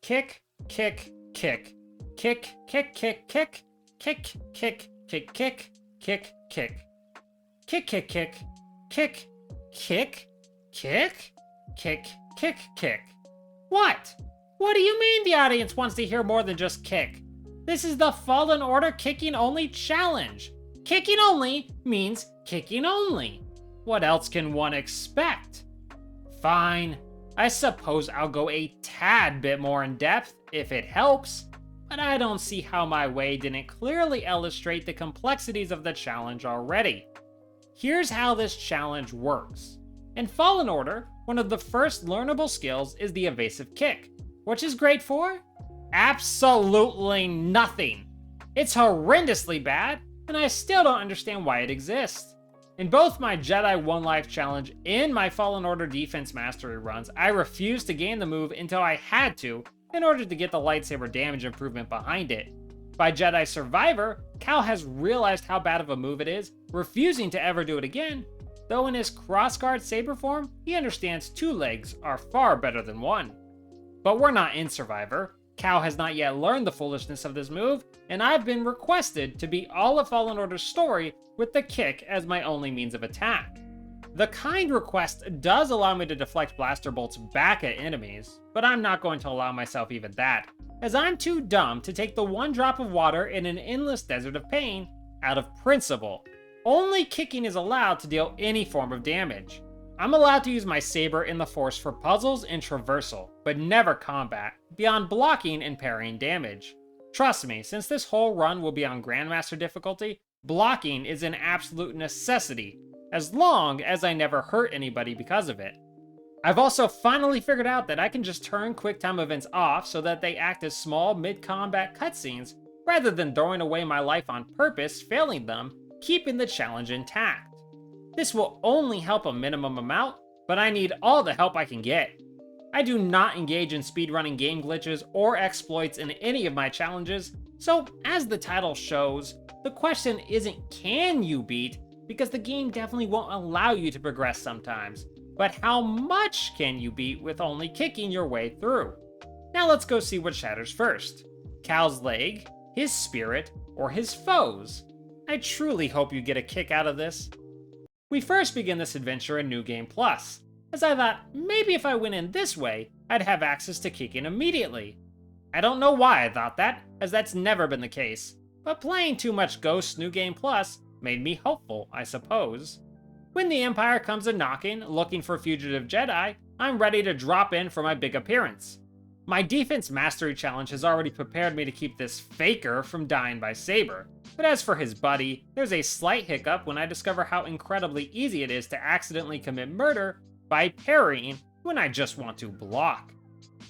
Kick, kick, kick. Kick, kick, kick, kick. Kick, kick, kick, kick. Kick, kick. Kick, kick, kick. Kick, kick, kick. Kick, kick, kick. What? What do you mean the audience wants to hear more than just kick? This is the Fallen Order Kicking Only Challenge. Kicking only means kicking only. What else can one expect? Fine. I suppose I'll go a tad bit more in depth if it helps, but I don't see how my way didn't clearly illustrate the complexities of the challenge already. Here's how this challenge works. In Fallen Order, one of the first learnable skills is the evasive kick, which is great for absolutely nothing. It's horrendously bad, and I still don't understand why it exists. In both my Jedi 1 Life challenge and my Fallen Order defense mastery runs, I refused to gain the move until I had to in order to get the lightsaber damage improvement behind it. By Jedi Survivor, Cal has realized how bad of a move it is, refusing to ever do it again, though in his crossguard saber form, he understands 2 legs are far better than 1. But we're not in Survivor. Cal has not yet learned the foolishness of this move, and I've been requested to beat all of Fallen Order's story with the kick as my only means of attack. The kind request does allow me to deflect blaster bolts back at enemies, but I'm not going to allow myself even that, as I'm too dumb to take the 1 drop of water in an endless desert of pain out of principle. Only kicking is allowed to deal any form of damage. I'm allowed to use my saber in the Force for puzzles and traversal, but never combat, beyond blocking and parrying damage. Trust me, since this whole run will be on Grandmaster difficulty, blocking is an absolute necessity, as long as I never hurt anybody because of it. I've also finally figured out that I can just turn Quicktime events off so that they act as small mid-combat cutscenes, rather than throwing away my life on purpose, failing them, keeping the challenge intact. This will only help a minimum amount, but I need all the help I can get. I do not engage in speedrunning game glitches or exploits in any of my challenges, so as the title shows, the question isn't can you beat, because the game definitely won't allow you to progress sometimes, but how much can you beat with only kicking your way through? Now let's go see what shatters first. Cal's leg, his spirit, or his foes. I truly hope you get a kick out of this. We first begin this adventure in New Game Plus, as I thought maybe if I went in this way, I'd have access to kicking immediately. I don't know why I thought that, as that's never been the case, but playing too much Ghosts New Game Plus made me hopeful, I suppose. When the Empire comes a-knocking, looking for fugitive Jedi, I'm ready to drop in for my big appearance. My defense mastery challenge has already prepared me to keep this faker from dying by saber, but as for his buddy, there's a slight hiccup when I discover how incredibly easy it is to accidentally commit murder by parrying when I just want to block.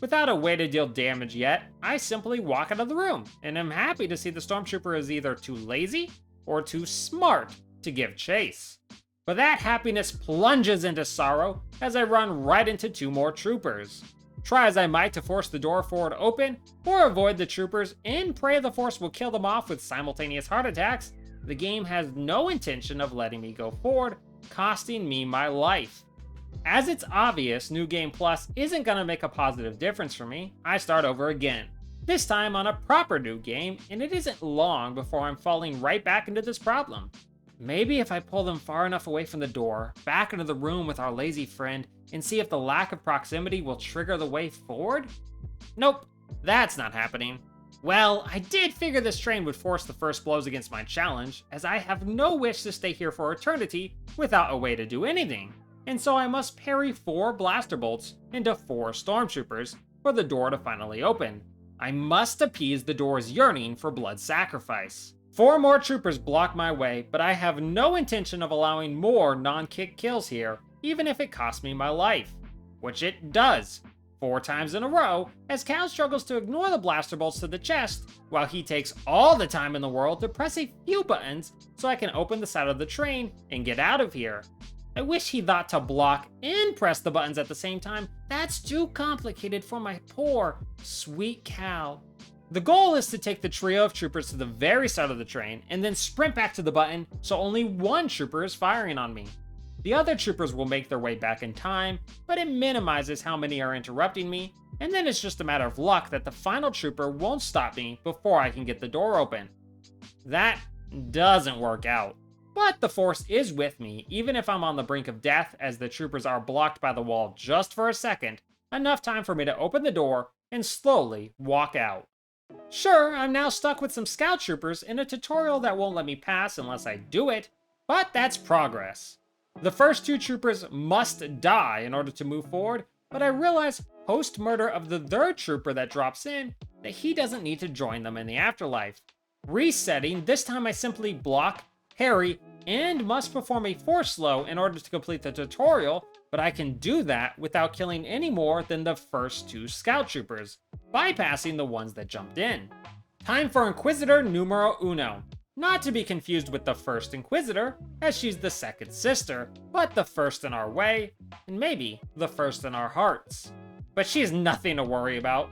Without a way to deal damage yet, I simply walk out of the room, and am happy to see the stormtrooper is either too lazy or too smart to give chase. But that happiness plunges into sorrow as I run right into 2 more troopers. Try as I might to force the door forward open, or avoid the troopers and pray the Force will kill them off with simultaneous heart attacks, the game has no intention of letting me go forward, costing me my life. As it's obvious New Game Plus isn't gonna make a positive difference for me, I start over again. This time on a proper new game, and it isn't long before I'm falling right back into this problem. Maybe if I pull them far enough away from the door, back into the room with our lazy friend, and see if the lack of proximity will trigger the way forward? Nope, that's not happening. Well, I did figure this train would force the first blows against my challenge, as I have no wish to stay here for eternity without a way to do anything, and so I must parry 4 blaster bolts into 4 stormtroopers for the door to finally open. I must appease the door's yearning for blood sacrifice. 4 more troopers block my way, but I have no intention of allowing more non-kick kills here, even if it costs me my life. Which it does, 4 times in a row, as Cal struggles to ignore the blaster bolts to the chest, while he takes all the time in the world to press a few buttons so I can open the side of the train and get out of here. I wish he thought to block and press the buttons at the same time. That's too complicated for my poor, sweet Cal. The goal is to take the trio of troopers to the very side of the train and then sprint back to the button so only 1 trooper is firing on me. The other troopers will make their way back in time, but it minimizes how many are interrupting me, and then it's just a matter of luck that the final trooper won't stop me before I can get the door open. That doesn't work out. But the Force is with me, even if I'm on the brink of death, as the troopers are blocked by the wall just for a second, enough time for me to open the door and slowly walk out. Sure, I'm now stuck with some scout troopers in a tutorial that won't let me pass unless I do it, but that's progress. The first 2 troopers must die in order to move forward, but I realize post-murder of the 3rd trooper that drops in that he doesn't need to join them in the afterlife. Resetting, this time I simply block, parry, and must perform a force slow in order to complete the tutorial, but I can do that without killing any more than the first 2 scout troopers, bypassing the ones that jumped in. Time for Inquisitor Numero Uno. Not to be confused with the first Inquisitor, as she's the second sister, but the first in our way, and maybe the first in our hearts. But she's nothing to worry about.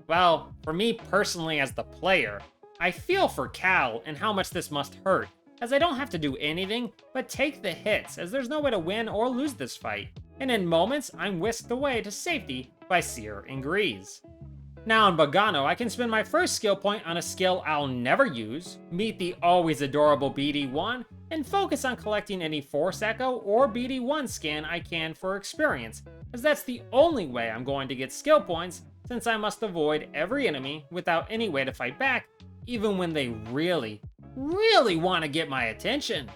Well, for me personally as the player, I feel for Cal and how much this must hurt, as I don't have to do anything but take the hits, as there's no way to win or lose this fight, and in moments I'm whisked away to safety by Seer and Grease. Now in Bogano, I can spend my first skill point on a skill I'll never use, meet the always adorable BD1, and focus on collecting any Force Echo or BD1 scan I can for experience, as that's the only way I'm going to get skill points, since I must avoid every enemy without any way to fight back, even when they really want to get my attention.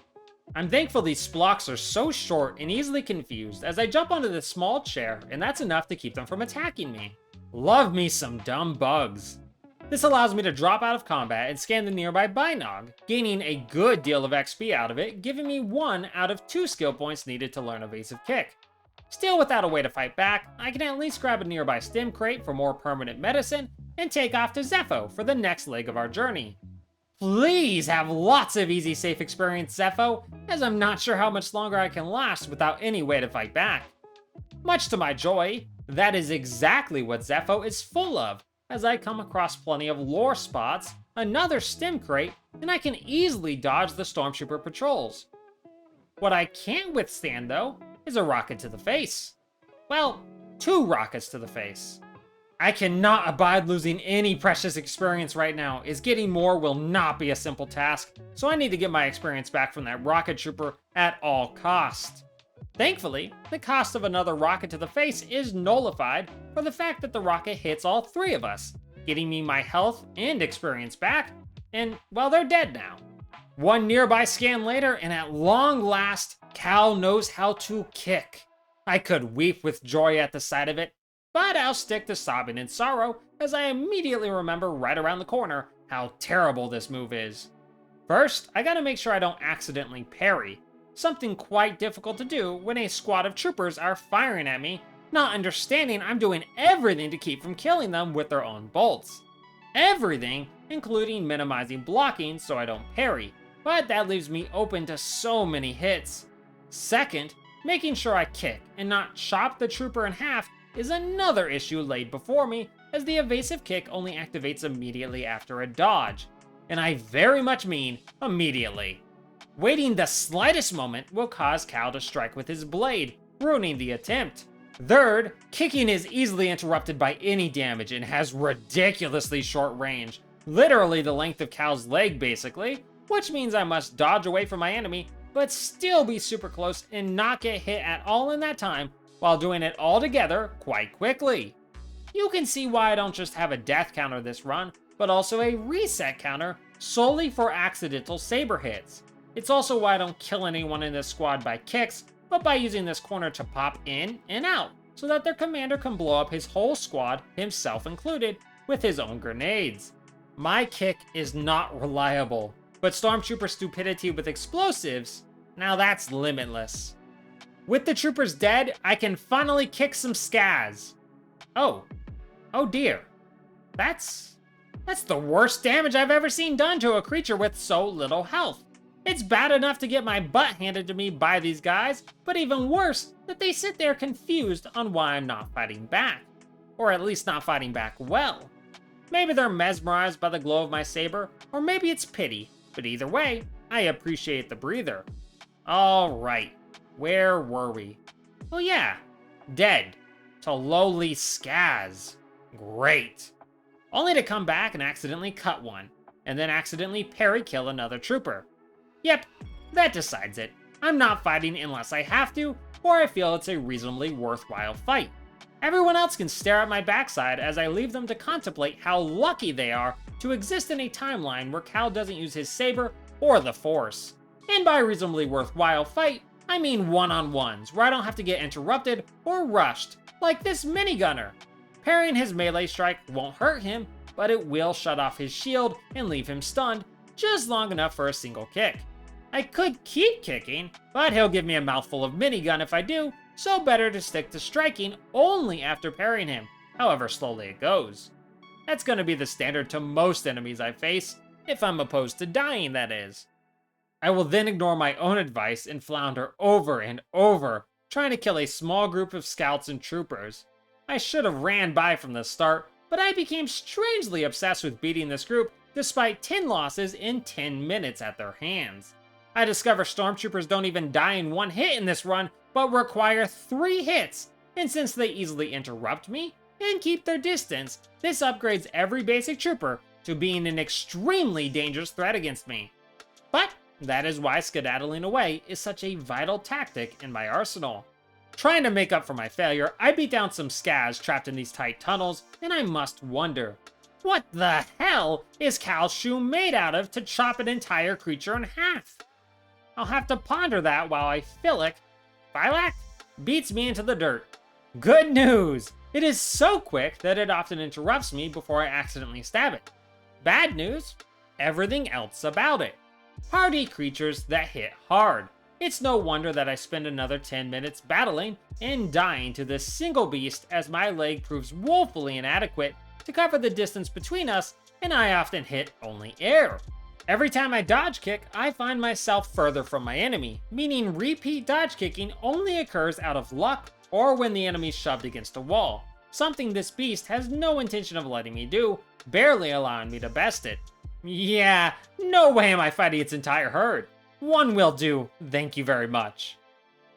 I'm thankful these splocks are so short and easily confused, as I jump onto this small chair, and that's enough to keep them from attacking me. Love me some dumb bugs. This allows me to drop out of combat and scan the nearby Binog, gaining a good deal of XP out of it, giving me 1 out of 2 skill points needed to learn Evasive Kick. Still without a way to fight back, I can at least grab a nearby stim crate for more permanent medicine, and take off to Zeffo for the next leg of our journey. Please have lots of easy safe experience, Zeffo, as I'm not sure how much longer I can last without any way to fight back. Much to my joy, that is exactly what Zeffo is full of, as I come across plenty of lore spots, another stim crate, and I can easily dodge the stormtrooper patrols. What I can't withstand, though, is a rocket to the face. Well, 2 rockets to the face. I cannot abide losing any precious experience right now, as getting more will not be a simple task, so I need to get my experience back from that rocket trooper at all costs. Thankfully, the cost of another rocket to the face is nullified for the fact that the rocket hits all 3 of us, getting me my health and experience back, and, well, they're dead now. 1 nearby scan later, and at long last, Cal knows how to kick. I could weep with joy at the sight of it, but I'll stick to sobbing in sorrow, as I immediately remember right around the corner how terrible this move is. First, I gotta make sure I don't accidentally parry, something quite difficult to do when a squad of troopers are firing at me, not understanding I'm doing everything to keep from killing them with their own bolts. Everything, including minimizing blocking so I don't parry, but that leaves me open to so many hits. Second, making sure I kick and not chop the trooper in half is another issue laid before me, as the evasive kick only activates immediately after a dodge. And I very much mean immediately. Waiting the slightest moment will cause Cal to strike with his blade, ruining the attempt. Third, kicking is easily interrupted by any damage and has ridiculously short range, literally the length of Cal's leg basically, which means I must dodge away from my enemy, but still be super close and not get hit at all in that time, while doing it all together quite quickly. You can see why I don't just have a death counter this run, but also a reset counter solely for accidental saber hits. It's also why I don't kill anyone in this squad by kicks, but by using this corner to pop in and out, so that their commander can blow up his whole squad, himself included, with his own grenades. My kick is not reliable, but stormtrooper stupidity with explosives, now that's limitless. With the troopers dead, I can finally kick some scaz. Oh dear. That's the worst damage I've ever seen done to a creature with so little health. It's bad enough to get my butt handed to me by these guys, but even worse, that they sit there confused on why I'm not fighting back. Or at least not fighting back well. Maybe they're mesmerized by the glow of my saber, or maybe it's pity, but either way, I appreciate the breather. Alright. Where were we? Oh yeah, dead to lowly scaz. Great! Only to come back and accidentally cut one, and then accidentally parry kill another trooper. Yep, that decides it. I'm not fighting unless I have to, or I feel it's a reasonably worthwhile fight. Everyone else can stare at my backside as I leave them to contemplate how lucky they are to exist in a timeline where Cal doesn't use his saber or the Force. And by reasonably worthwhile fight, I mean one-on-ones, where I don't have to get interrupted or rushed, like this minigunner. Parrying his melee strike won't hurt him, but it will shut off his shield and leave him stunned just long enough for a single kick. I could keep kicking, but he'll give me a mouthful of minigun if I do, so better to stick to striking only after parrying him, however slowly it goes. That's gonna be the standard to most enemies I face, if I'm opposed to dying, that is. I will then ignore my own advice and flounder over and over, trying to kill a small group of scouts and troopers. I should have ran by from the start, but I became strangely obsessed with beating this group despite 10 losses in 10 minutes at their hands. I discover stormtroopers don't even die in one hit in this run, but require 3 hits, and since they easily interrupt me and keep their distance, this upgrades every basic trooper to being an extremely dangerous threat against me. But that is why skedaddling away is such a vital tactic in my arsenal. Trying to make up for my failure, I beat down some scaz trapped in these tight tunnels, and I must wonder, what the hell is Cal's shoe made out of to chop an entire creature in half? I'll have to ponder that while I Thylac beats me into the dirt. Good news! It is so quick that it often interrupts me before I accidentally stab it. Bad news? Everything else about it. Hardy creatures that hit hard. It's no wonder that I spend another 10 minutes battling and dying to this single beast as my leg proves woefully inadequate to cover the distance between us, and I often hit only air. Every time I dodge kick, I find myself further from my enemy, meaning repeat dodge kicking only occurs out of luck or when the enemy's shoved against a wall, something this beast has no intention of letting me do, barely allowing me to best it. Yeah, no way am I fighting its entire herd. One will do, thank you very much.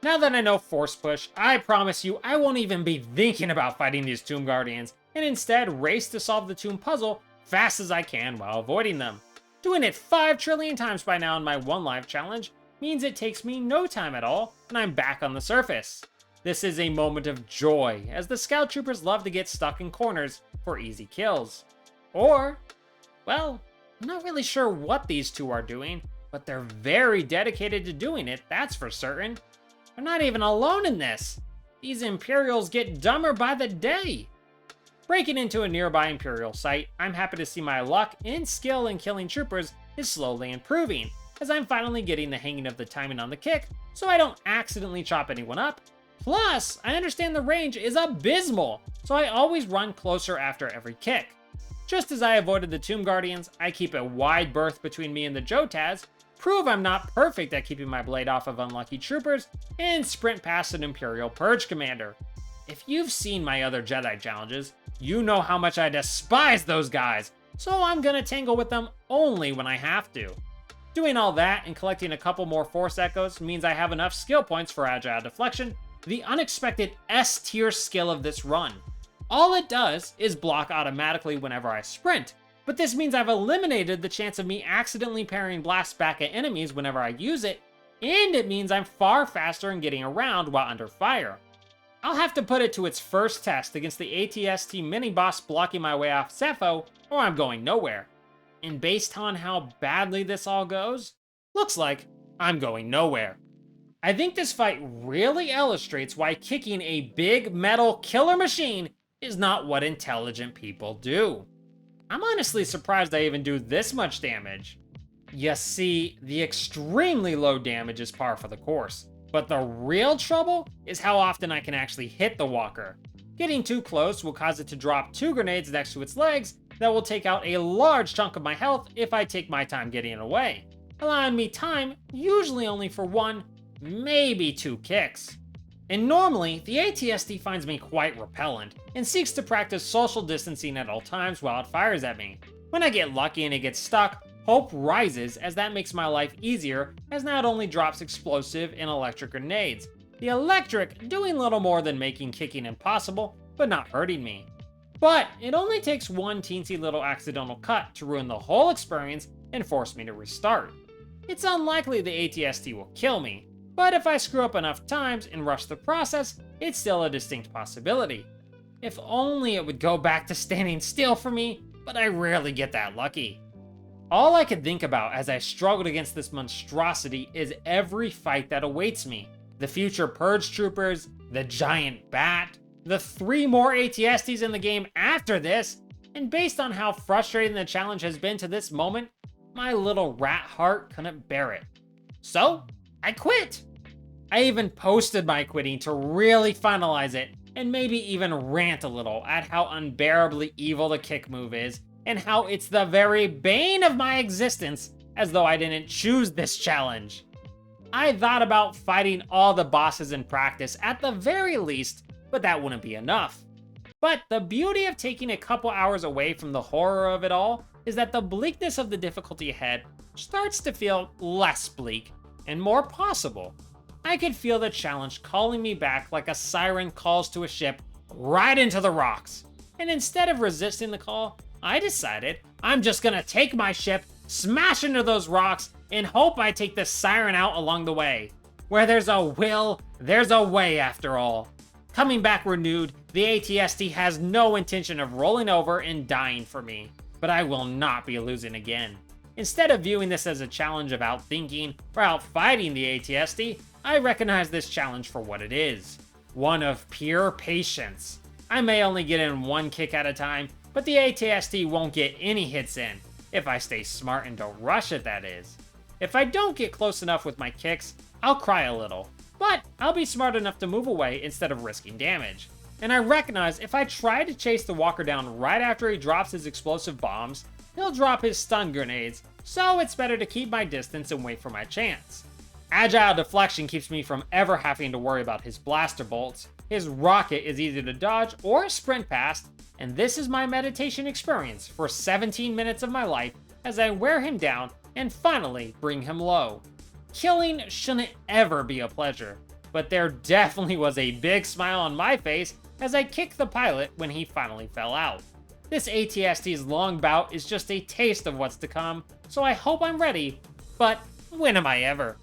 Now that I know Force Push, I promise you I won't even be thinking about fighting these Tomb Guardians, and instead race to solve the tomb puzzle fast as I can while avoiding them. Doing it 5 trillion times by now in my one life challenge means it takes me no time at all, and I'm back on the surface. This is a moment of joy, as the Scout Troopers love to get stuck in corners for easy kills. Or, well, I'm not really sure what these two are doing, but they're very dedicated to doing it, that's for certain. They're not even alone in this. These Imperials get dumber by the day. Breaking into a nearby Imperial site, I'm happy to see my luck and skill in killing troopers is slowly improving, as I'm finally getting the hang of the timing on the kick, so I don't accidentally chop anyone up. Plus, I understand the range is abysmal, so I always run closer after every kick. Just as I avoided the Tomb Guardians, I keep a wide berth between me and the Jotaz, prove I'm not perfect at keeping my blade off of unlucky troopers, and sprint past an Imperial Purge Commander. If you've seen my other Jedi challenges, you know how much I despise those guys, so I'm gonna tangle with them only when I have to. Doing all that and collecting a couple more Force Echoes means I have enough skill points for Agile Deflection, the unexpected S-tier skill of this run. All it does is block automatically whenever I sprint, but this means I've eliminated the chance of me accidentally parrying blasts back at enemies whenever I use it, and it means I'm far faster in getting around while under fire. I'll have to put it to its first test against the ATST mini-boss blocking my way off Zeffo, or I'm going nowhere. And based on how badly this all goes, looks like I'm going nowhere. I think this fight really illustrates why kicking a big metal killer machine is not what intelligent people do. I'm honestly surprised I even do this much damage. You see, the extremely low damage is par for the course, but the real trouble is how often I can actually hit the walker. Getting too close will cause it to drop 2 grenades next to its legs that will take out a large chunk of my health if I take my time getting away, allowing me time usually only for 1, maybe 2 kicks. And normally, the ATST finds me quite repellent, and seeks to practice social distancing at all times while it fires at me. When I get lucky and it gets stuck, hope rises as that makes my life easier, as now it only drops explosive and electric grenades. The electric doing little more than making kicking impossible, but not hurting me. But it only takes one teensy little accidental cut to ruin the whole experience and force me to restart. It's unlikely the ATST will kill me, but if I screw up enough times and rush the process, it's still a distinct possibility. If only it would go back to standing still for me, but I rarely get that lucky. All I could think about as I struggled against this monstrosity is every fight that awaits me. The future Purge Troopers, the giant bat, the 3 more ATSTs in the game after this, and based on how frustrating the challenge has been to this moment, my little rat heart couldn't bear it. So, I quit! I even posted my quitting to really finalize it, and maybe even rant a little at how unbearably evil the kick move is, and how it's the very bane of my existence, as though I didn't choose this challenge. I thought about fighting all the bosses in practice at the very least, but that wouldn't be enough. But the beauty of taking a couple hours away from the horror of it all is that the bleakness of the difficulty ahead starts to feel less bleak and more possible. I could feel the challenge calling me back like a siren calls to a ship right into the rocks. And instead of resisting the call, I decided I'm just gonna take my ship, smash into those rocks, and hope I take the siren out along the way. Where there's a will, there's a way after all. Coming back renewed, the ATST has no intention of rolling over and dying for me, but I will not be losing again. Instead of viewing this as a challenge of outthinking or outfighting the ATST, I recognize this challenge for what it is. One of pure patience. I may only get in one kick at a time, but the ATST won't get any hits in, if I stay smart and don't rush it, that is. If I don't get close enough with my kicks, I'll cry a little, but I'll be smart enough to move away instead of risking damage. And I recognize if I try to chase the walker down right after he drops his explosive bombs, he'll drop his stun grenades, so it's better to keep my distance and wait for my chance. Agile deflection keeps me from ever having to worry about his blaster bolts, his rocket is easy to dodge or sprint past, and this is my meditation experience for 17 minutes of my life as I wear him down and finally bring him low. Killing shouldn't ever be a pleasure, but there definitely was a big smile on my face as I kicked the pilot when he finally fell out. This ATST's long bout is just a taste of what's to come, so I hope I'm ready, but when am I ever?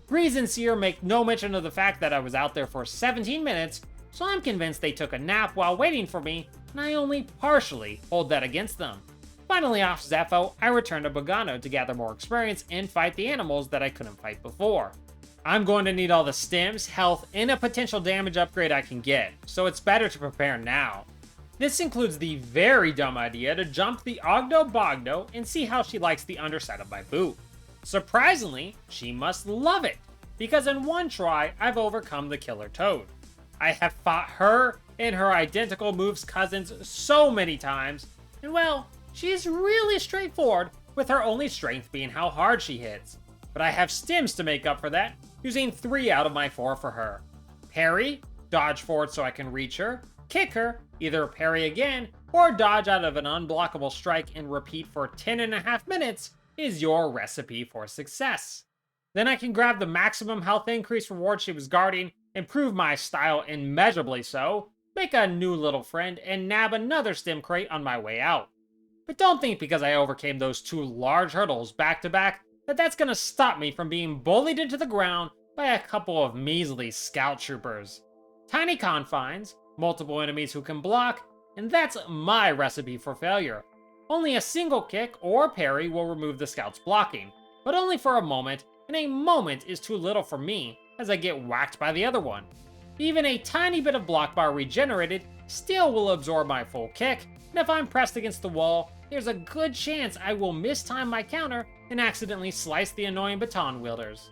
Grease and Seer make no mention of the fact that I was out there for 17 minutes, so I'm convinced they took a nap while waiting for me, and I only partially hold that against them. Finally off Zeffo, I return to Bogano to gather more experience and fight the animals that I couldn't fight before. I'm going to need all the stims, health, and a potential damage upgrade I can get, so it's better to prepare now. This includes the very dumb idea to jump the Ogdo Bogdo and see how she likes the underside of my boot. Surprisingly, she must love it, because in one try, I've overcome the killer toad. I have fought her and her identical moves cousins so many times, and well, she's really straightforward, with her only strength being how hard she hits. But I have stims to make up for that, using 3 out of my 4 for her. Parry, dodge forward so I can reach her, kick her, either parry again, or dodge out of an unblockable strike and repeat for 10.5 minutes is your recipe for success. Then I can grab the maximum health increase reward she was guarding, improve my style immeasurably so, make a new little friend, and nab another stim crate on my way out. But don't think because I overcame those 2 large hurdles back to back that that's gonna stop me from being bullied into the ground by a couple of measly scout troopers. Tiny confines, multiple enemies who can block, and that's my recipe for failure. Only a single kick or parry will remove the scout's blocking, but only for a moment, and a moment is too little for me as I get whacked by the other one. Even a tiny bit of block bar regenerated still will absorb my full kick, and if I'm pressed against the wall, there's a good chance I will mistime my counter and accidentally slice the annoying baton wielders.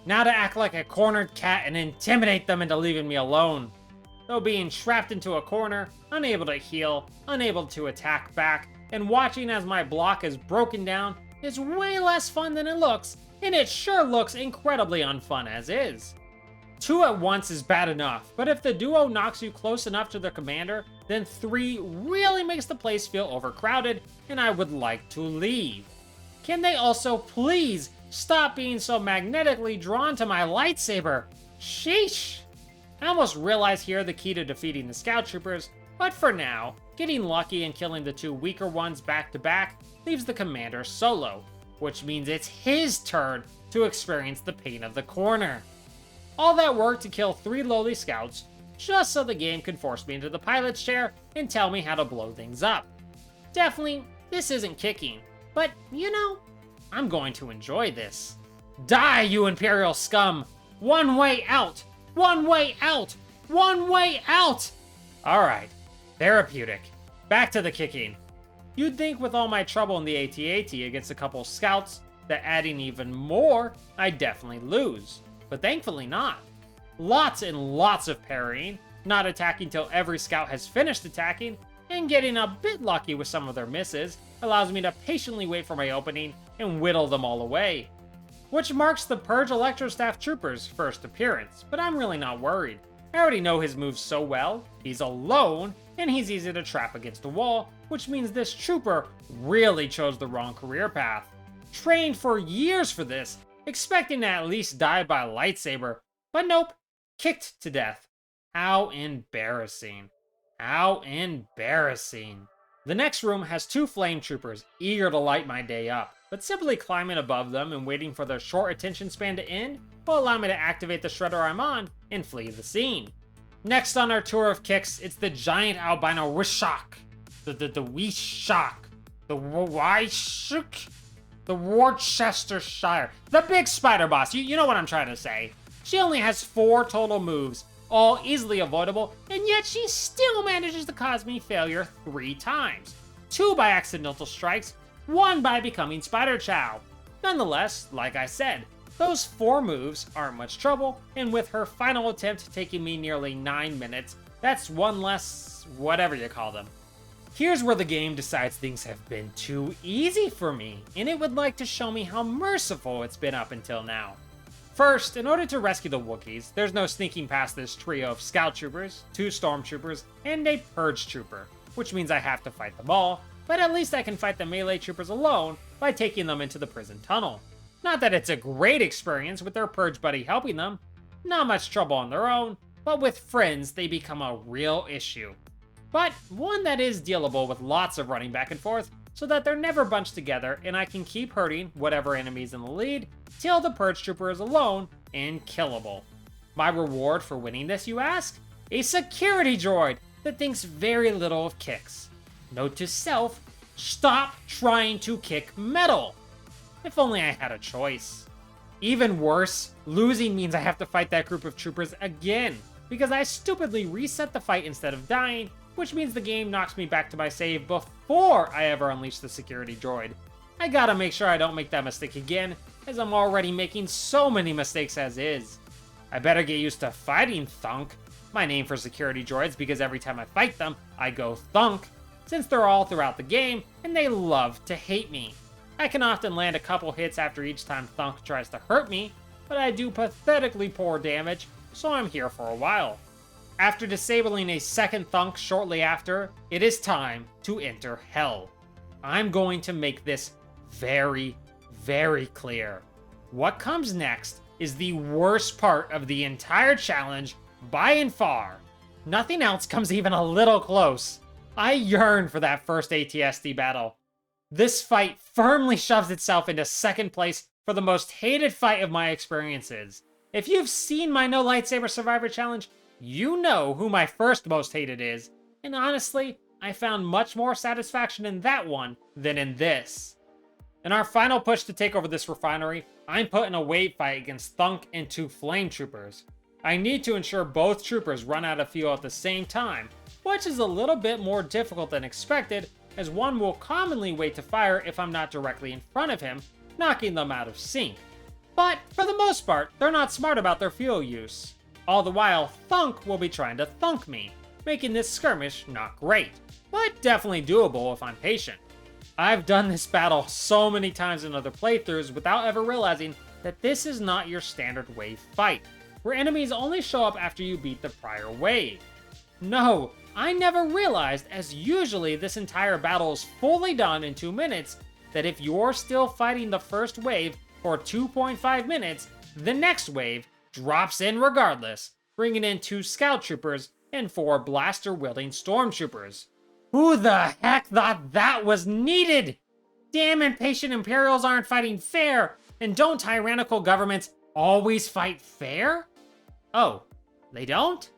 Now to act like a cornered cat and intimidate them into leaving me alone. Though being trapped into a corner, unable to heal, unable to attack back, and watching as my block is broken down is way less fun than it looks, and it sure looks incredibly unfun as is. 2 at once is bad enough, but if the duo knocks you close enough to their commander, then 3 really makes the place feel overcrowded, and I would like to leave. Can they also please stop being so magnetically drawn to my lightsaber? Sheesh! I almost realize here the key to defeating the scout troopers, but for now, Getting lucky and killing the two weaker ones back to back leaves the commander solo, which means it's his turn to experience the pain of the corner. All that work to kill 3 lowly scouts, just so the game can force me into the pilot's chair and tell me how to blow things up. Definitely, this isn't kicking, but you know, I'm going to enjoy this. Die, you Imperial scum! One way out! One way out! One way out! Alright, therapeutic. Back to the kicking. You'd think with all my trouble in the AT-AT against a couple scouts, that adding even more, I'd definitely lose. But thankfully not. Lots and lots of parrying, not attacking till every scout has finished attacking, and getting a bit lucky with some of their misses allows me to patiently wait for my opening and whittle them all away. Which marks the Purge Electrostaff Trooper's first appearance, but I'm really not worried. I already know his moves so well, he's alone, and he's easy to trap against a wall, which means this trooper really chose the wrong career path. Trained for years for this, expecting to at least die by lightsaber, but nope, kicked to death. How embarrassing. How embarrassing. The next room has 2 flame troopers eager to light my day up, but simply climbing above them and waiting for their short attention span to end will allow me to activate the shredder I'm on and flee the scene. Next on our tour of kicks, it's the giant albino Wishak. The Wishak. The Wishak. The Worcestershire. The big spider boss. You know what I'm trying to say. She only has 4 total moves, all easily avoidable, and yet she still manages to cause me failure 3 times. 2 by accidental strikes, 1 by becoming Spider Chow. Nonetheless, like I said, those 4 moves aren't much trouble, and with her final attempt taking me nearly 9 minutes, that's 1 less whatever you call them. Here's where the game decides things have been too easy for me, and it would like to show me how merciful it's been up until now. First, in order to rescue the Wookiees, there's no sneaking past this trio of Scout Troopers, 2 Stormtroopers, and a Purge Trooper, which means I have to fight them all, but at least I can fight the melee troopers alone by taking them into the prison tunnel. Not that it's a great experience with their Purge buddy helping them, not much trouble on their own, but with friends they become a real issue. But one that is dealable with lots of running back and forth, so that they're never bunched together and I can keep hurting whatever enemy's in the lead till the Purge Trooper is alone and killable. My reward for winning this, you ask? A security droid that thinks very little of kicks. Note to self, stop trying to kick metal. If only I had a choice. Even worse, losing means I have to fight that group of troopers again, because I stupidly reset the fight instead of dying, which means the game knocks me back to my save before I ever unleash the security droid. I gotta make sure I don't make that mistake again, as I'm already making so many mistakes as is. I better get used to fighting Thunk, my name for security droids, because every time I fight them, I go Thunk, since they're all throughout the game, and they love to hate me. I can often land a couple hits after each time Thunk tries to hurt me, but I do pathetically poor damage, so I'm here for a while. After disabling a second Thunk shortly after, it is time to enter Hell. I'm going to make this very, very clear. What comes next is the worst part of the entire challenge by and far. Nothing else comes even a little close. I yearn for that first ATST battle. This fight firmly shoves itself into second place for the most hated fight of my experiences. If you've seen my No Lightsaber Survivor Challenge, you know who my first most hated is, and honestly, I found much more satisfaction in that one than in this. In our final push to take over this refinery, I'm put in a wave fight against Thunk and 2 Flame Troopers. I need to ensure both troopers run out of fuel at the same time, which is a little bit more difficult than expected, as one will commonly wait to fire if I'm not directly in front of him, knocking them out of sync. But for the most part, they're not smart about their fuel use. All the while, Thunk will be trying to thunk me, making this skirmish not great, but definitely doable if I'm patient. I've done this battle so many times in other playthroughs without ever realizing that this is not your standard wave fight, where enemies only show up after you beat the prior wave. No, I never realized, as usually this entire battle is fully done in 2 minutes, that if you're still fighting the first wave for 2.5 minutes, the next wave drops in regardless, bringing in 2 Scout Troopers and 4 blaster-wielding Stormtroopers. Who the heck thought that was needed? Damn impatient Imperials aren't fighting fair, and don't tyrannical governments always fight fair? Oh, they don't?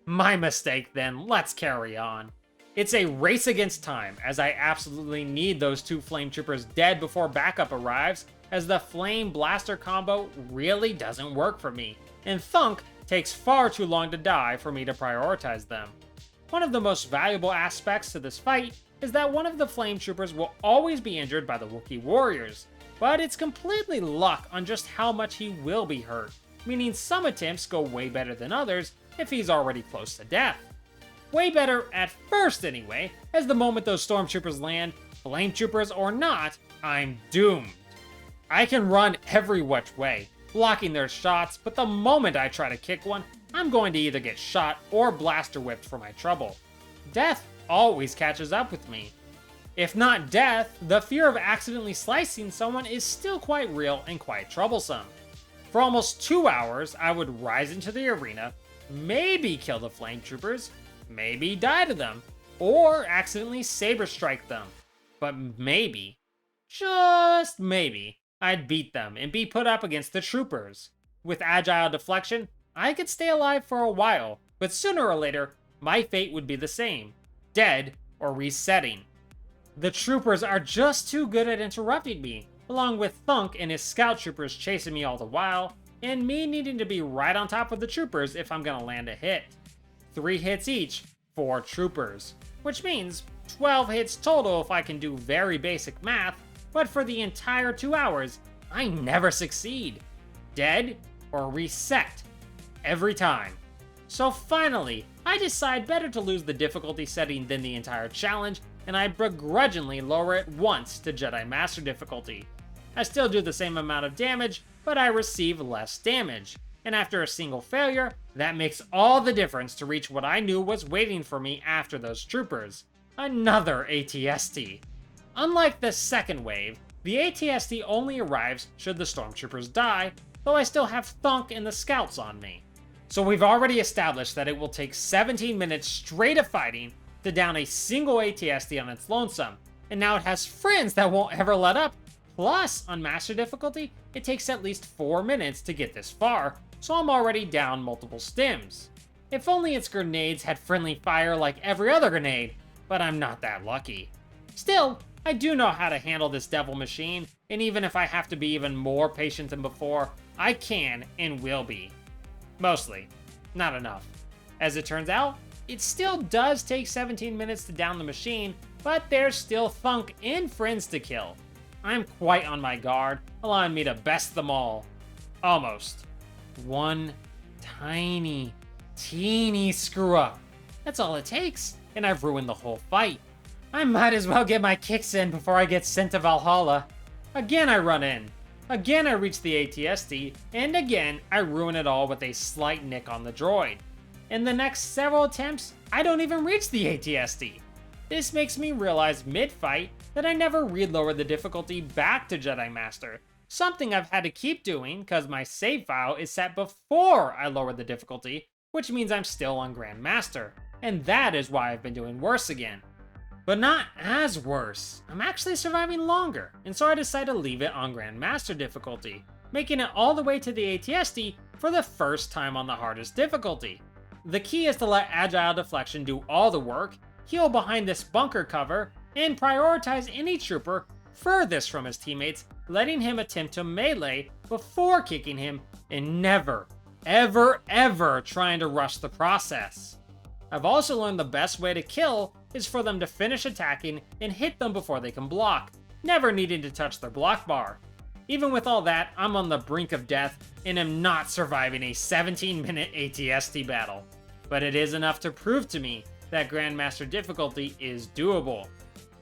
My mistake then, let's carry on. It's a race against time, as I absolutely need those 2 Flame Troopers dead before backup arrives, as the Flame Blaster combo really doesn't work for me, and Thunk takes far too long to die for me to prioritize them. One of the most valuable aspects to this fight is that one of the Flame Troopers will always be injured by the Wookiee warriors, but it's completely luck on just how much he will be hurt, meaning some attempts go way better than others if he's already close to death. Way better at first anyway, as the moment those Stormtroopers land, Flame Troopers or not, I'm doomed. I can run every which way, blocking their shots, but the moment I try to kick one, I'm going to either get shot or blaster whipped for my trouble. Death always catches up with me. If not death, the fear of accidentally slicing someone is still quite real and quite troublesome. For almost 2 hours, I would rise into the arena, maybe kill the Flame Troopers, maybe die to them, or accidentally saber strike them. But maybe, just maybe, I'd beat them and be put up against the troopers. With agile deflection, I could stay alive for a while, but sooner or later, my fate would be the same: dead or resetting. The troopers are just too good at interrupting me, along with Thunk and his scout troopers chasing me all the while, and me needing to be right on top of the troopers if I'm gonna land a hit. 3 hits each, 4 troopers, which means 12 hits total if I can do very basic math, but for the entire 2 hours, I never succeed. Dead or reset. Every time. So finally, I decide better to lose the difficulty setting than the entire challenge, and I begrudgingly lower it once to Jedi Master difficulty. I still do the same amount of damage, but I receive less damage. And after a single failure, that makes all the difference to reach what I knew was waiting for me after those troopers. Another ATST. Unlike the second wave, the ATST only arrives should the Stormtroopers die, though I still have Thunk and the scouts on me. So we've already established that it will take 17 minutes straight of fighting to down a single ATST on its lonesome, and now it has friends that won't ever let up. Plus, on Master difficulty, it takes at least 4 minutes to get this far, so I'm already down multiple stims. If only its grenades had friendly fire like every other grenade, but I'm not that lucky. Still, I do know how to handle this devil machine, and even if I have to be even more patient than before, I can and will be. Mostly. Not enough. As it turns out, it still does take 17 minutes to down the machine, but there's still Thunk and friends to kill. I'm quite on my guard, allowing me to best them all. Almost. One tiny, teeny screw up. That's all it takes, and I've ruined the whole fight. I might as well get my kicks in before I get sent to Valhalla. Again I run in. Again I reach the ATST, and again I ruin it all with a slight nick on the droid. In the next several attempts, I don't even reach the ATST. This makes me realize mid-fight that I never relowered the difficulty back to Jedi Master, something I've had to keep doing because my save file is set before I lowered the difficulty, which means I'm still on Grandmaster, and that is why I've been doing worse again. But not as worse. I'm actually surviving longer, and so I decide to leave it on Grandmaster difficulty, making it all the way to the ATST for the first time on the hardest difficulty. The key is to let agile deflection do all the work, heal behind this bunker cover, and prioritize any trooper furthest from his teammates, letting him attempt to melee before kicking him, and never, ever trying to rush the process. I've also learned the best way to kill is for them to finish attacking and hit them before they can block, never needing to touch their block bar. Even with all that, I'm on the brink of death and am not surviving a 17-minute ATST battle. But it is enough to prove to me that Grandmaster difficulty is doable.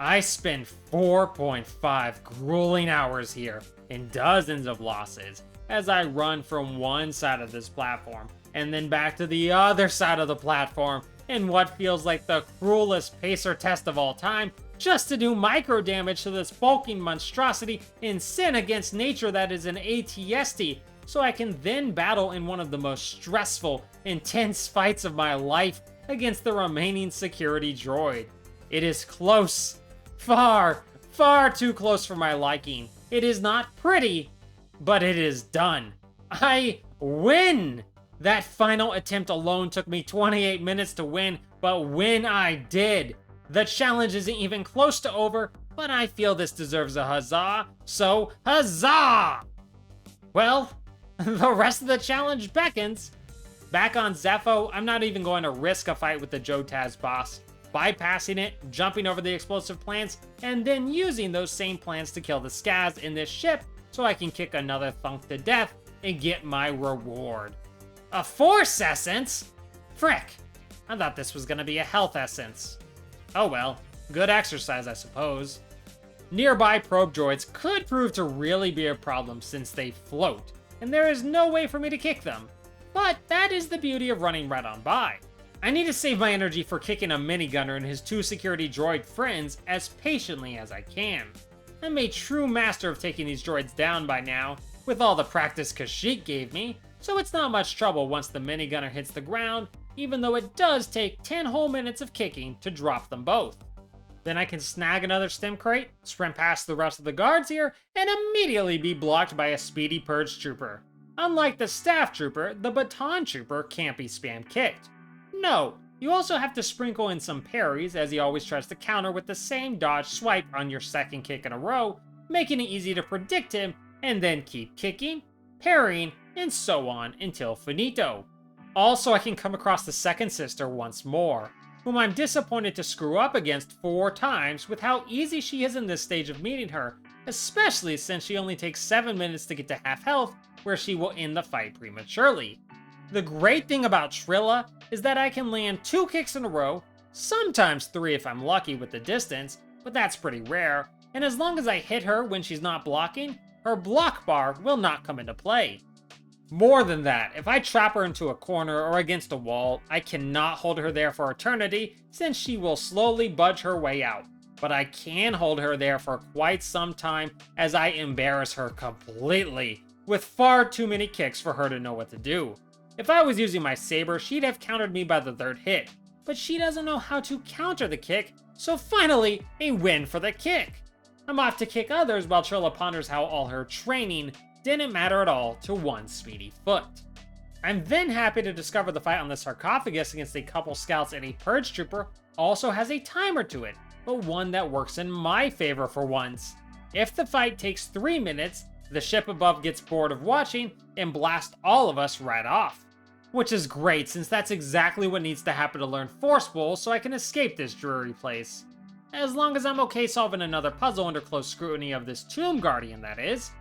I spend 4.5 grueling hours here and dozens of losses as I run from one side of this platform and then back to the other side of the platform in what feels like the cruelest pacer test of all time, just to do micro damage to this bulking monstrosity and sin against nature that is an ATST, so I can then battle in one of the most stressful, intense fights of my life against the remaining security droid. It is close. Far, far too close for my liking. It is not pretty, but it is done. I win! That final attempt alone took me 28 minutes to win, but when I did, the challenge isn't even close to over, but I feel this deserves a huzzah, so huzzah! Well, the rest of the challenge beckons. Back on Zeffo, I'm not even going to risk a fight with the Jotaz boss, bypassing it, jumping over the explosive plants, and then using those same plants to kill the Skaz in this ship so I can kick another thunk to death and get my reward. A Force Essence? Frick, I thought this was gonna be a Health Essence. Oh well, good exercise I suppose. Nearby probe droids could prove to really be a problem since they float, and there is no way for me to kick them. But that is the beauty of running right on by. I need to save my energy for kicking a minigunner and his 2 security droid friends as patiently as I can. I'm a true master of taking these droids down by now, with all the practice Kashyyyk gave me, so it's not much trouble once the minigunner hits the ground, even though it does take 10 whole minutes of kicking to drop them both. Then I can snag another stim crate, sprint past the rest of the guards here, and immediately be blocked by a speedy purge trooper. Unlike the staff trooper, the baton trooper can't be spam kicked. No, you also have to sprinkle in some parries as he always tries to counter with the same dodge swipe on your second kick in a row, making it easy to predict him and then keep kicking, parrying, and so on until finito. Also, I can come across the second sister once more, whom I'm disappointed to screw up against 4 times with how easy she is in this stage of meeting her, especially since she only takes 7 minutes to get to half health, where she will end the fight prematurely. The great thing about Trilla is that I can land 2 kicks in a row, sometimes 3 if I'm lucky with the distance, but that's pretty rare, and as long as I hit her when she's not blocking, her block bar will not come into play. More than that, if I trap her into a corner or against a wall, I cannot hold her there for eternity since she will slowly budge her way out. But I can hold her there for quite some time as I embarrass her completely, with far too many kicks for her to know what to do. If I was using my saber, she'd have countered me by the 3rd hit, but she doesn't know how to counter the kick, so finally, a win for the kick. I'm off to kick others while Trilla ponders how all her training didn't matter at all to one speedy foot. I'm then happy to discover the fight on the sarcophagus against a couple scouts and a purge trooper also has a timer to it, but one that works in my favor for once. If the fight takes 3 minutes, the ship above gets bored of watching and blasts all of us right off. Which is great since that's exactly what needs to happen to learn Force Bowl so I can escape this dreary place. As long as I'm okay solving another puzzle under close scrutiny of this Tomb Guardian, that is.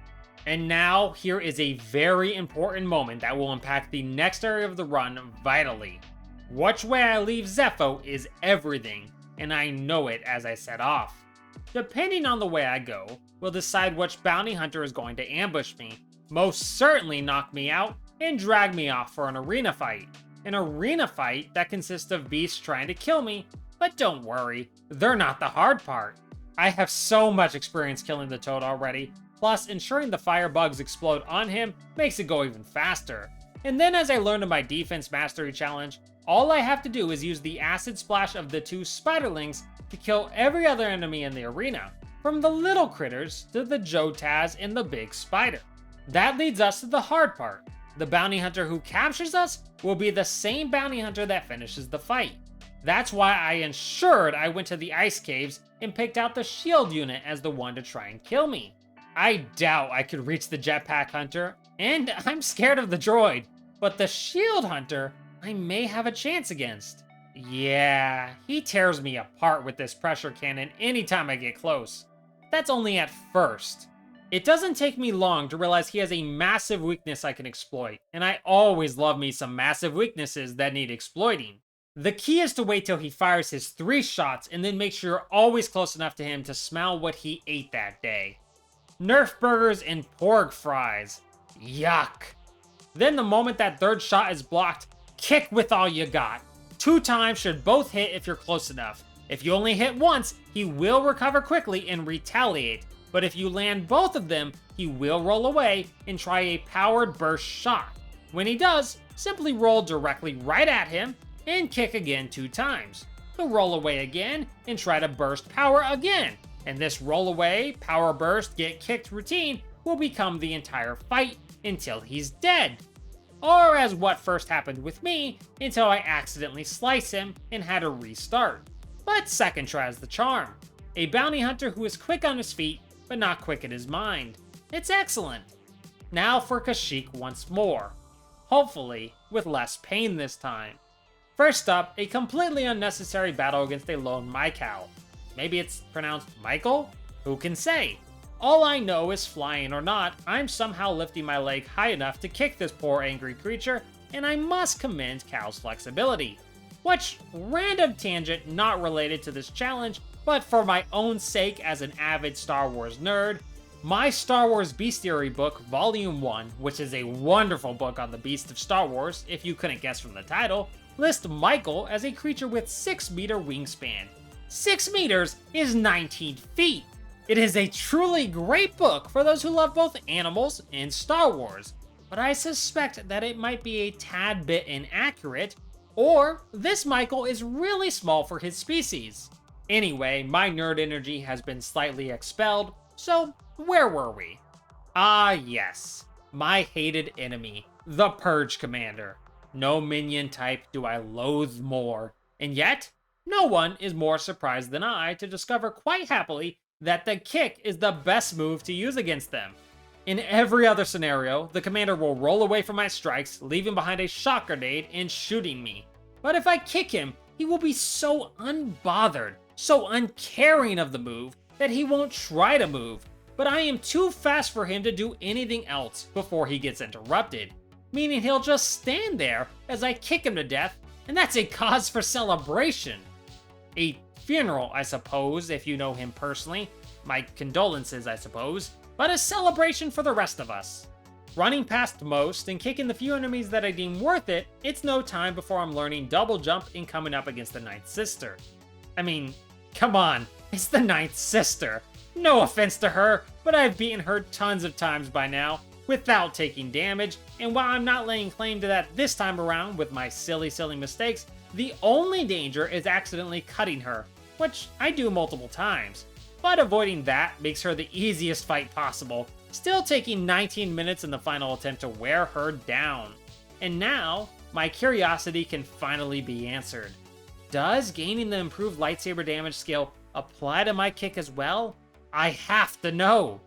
And now, here is a very important moment that will impact the next area of the run vitally. Which way I leave Zeffo is everything, and I know it as I set off. Depending on the way I go, will decide which bounty hunter is going to ambush me, most certainly knock me out, and drag me off for an arena fight. An arena fight that consists of beasts trying to kill me, but don't worry, they're not the hard part. I have so much experience killing the toad already, plus ensuring the fire bugs explode on him makes it go even faster. And then as I learned in my defense mastery challenge, all I have to do is use the acid splash of the 2 spiderlings to kill every other enemy in the arena, from the little critters to the Jotaz and the big spider. That leads us to the hard part. The bounty hunter who captures us will be the same bounty hunter that finishes the fight. That's why I ensured I went to the ice caves and picked out the shield unit as the one to try and kill me. I doubt I could reach the jetpack hunter, and I'm scared of the droid, but the shield hunter I may have a chance against. Yeah, he tears me apart with this pressure cannon anytime I get close. That's only at first. It doesn't take me long to realize he has a massive weakness I can exploit, and I always love me some massive weaknesses that need exploiting. The key is to wait till he fires his 3 shots and then make sure you're always close enough to him to smell what he ate that day. Nerf burgers and pork fries. Yuck. Then the moment that 3rd shot is blocked, kick with all you got. 2 times should both hit if you're close enough. If you only hit once, he will recover quickly and retaliate. But if you land both of them, he will roll away and try a powered burst shot. When he does, simply roll directly right at him and kick again 2 times. he'll roll away again and try to burst power again. And this roll away, power burst, get kicked routine will become the entire fight until he's dead. Or as what first happened with me, until I accidentally slice him and had to restart. But second try's the charm. A bounty hunter who is quick on his feet, but not quick in his mind. It's excellent. Now for Kashyyyk once more. Hopefully, with less pain this time. First up, a completely unnecessary battle against a lone Malicos. Maybe it's pronounced Michael? Who can say? All I know is, flying or not, I'm somehow lifting my leg high enough to kick this poor angry creature, and I must commend Cal's flexibility. Which, random tangent not related to this challenge, but for my own sake as an avid Star Wars nerd, my Star Wars Bestiary book, Volume 1, which is a wonderful book on the beast of Star Wars, if you couldn't guess from the title, lists Michael as a creature with 6-meter wingspan. 6 meters is 19 feet! It is a truly great book for those who love both animals and Star Wars, but I suspect that it might be a tad bit inaccurate, or this Michael is really small for his species. Anyway, my nerd energy has been slightly expelled, so where were we? Ah yes, my hated enemy, the Purge Commander. No minion type do I loathe more, and yet, no one is more surprised than I to discover quite happily that the kick is the best move to use against them. In every other scenario, the commander will roll away from my strikes, leaving behind a shock grenade and shooting me. But if I kick him, he will be so unbothered, so uncaring of the move, that he won't try to move. But I am too fast for him to do anything else before he gets interrupted, meaning he'll just stand there as I kick him to death, and that's a cause for celebration. A funeral, I suppose, if you know him personally. My condolences, I suppose, but a celebration for the rest of us. Running past most and kicking the few enemies that I deem worth it, it's no time before I'm learning double jump and coming up against the Ninth Sister. I mean, come on, it's the Ninth Sister. No offense to her, but I've beaten her tons of times by now, without taking damage, and while I'm not laying claim to that this time around with my silly mistakes, the only danger is accidentally cutting her, which I do multiple times. But avoiding that makes her the easiest fight possible, still taking 19 minutes in the final attempt to wear her down. And now, my curiosity can finally be answered. Does gaining the improved lightsaber damage skill apply to my kick as well? I have to know!